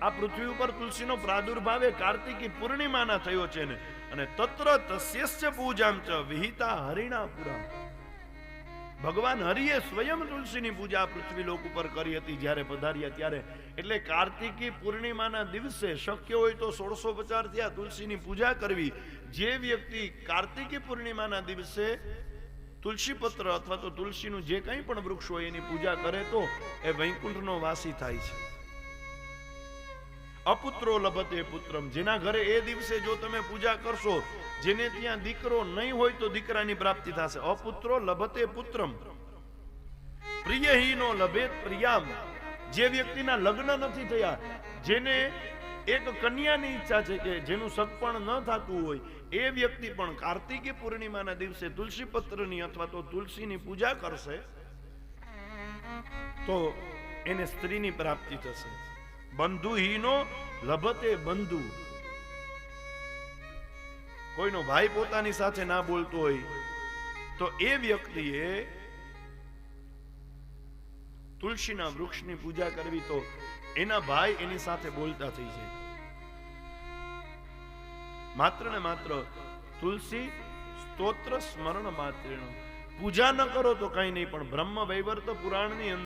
આ પૃથ્વી ઉપર તુલસીનો પ્રાદુર્ભાવ એ કાર્તિકી પૂર્ણિમાના થયો છે ને, અને તત્ર તસ્યસ્ય પૂજામ ચ વિહિતા હરિણા પુરા. ભગવાન હરિએ સ્વયં તુલસીની પૂજા પૃથ્વી લોક ઉપર કરી હતી જ્યારે પધાર્યા ત્યારે. એટલે કાર્તિકી પૂર્ણિમાના દિવસે શક્ય હોય તો 1650 થી આ તુલસીની પૂજા કરવી. જે વ્યક્તિ કાર્તિકી પૂર્ણિમાના દિવસે તુલસી પત્ર અથવા તો તુલસીનું જે કંઈ પણ વૃક્ષ હોય એની પૂજા કરે તો એ વૈકુંઠનો વાસી થાય છે. અપુત્રો લભતે પુત્રમ. જેના ઘરે એ દિવસે જો તમે પૂજા કરશો, જેને ત્યાં દીકરો નહીં હોય તો દીકરાની પ્રાપ્તિ થશે. અપુત્રો લભતે પુત્રમ. પ્રિયહીનો લભેત પ્રિયામ. જે વ્યક્તિના લગ્ન નથી થયા, જેને એક કન્યાની ઈચ્છા છે કે જેનું સગપણ ન થતું હોય, એ વ્યક્તિ પણ કાર્તિકી પૂર્ણિમાના દિવસે તુલસી પત્રની અથવા તો તુલસીની પૂજા કરશે તો એને સ્ત્રીની પ્રાપ્તિ થશે. બંધુહીનો લભતે બંધુ. કોઈનો ભાઈ પોતાની સાથે ના બોલતો હોય તો એ વ્યક્તિએ તુલસીના વૃક્ષની પૂજા કરવી તો એના ભાઈ એની સાથે બોલતા થઈ જાય. માત્ર ને માત્ર તુલસી સ્તોત્ર સ્મરણ માત્રેનો પૂજા ન કરો તો કઈ નહીં, પણ બ્રહ્મ વૈવર્ત પુરાણની અંદર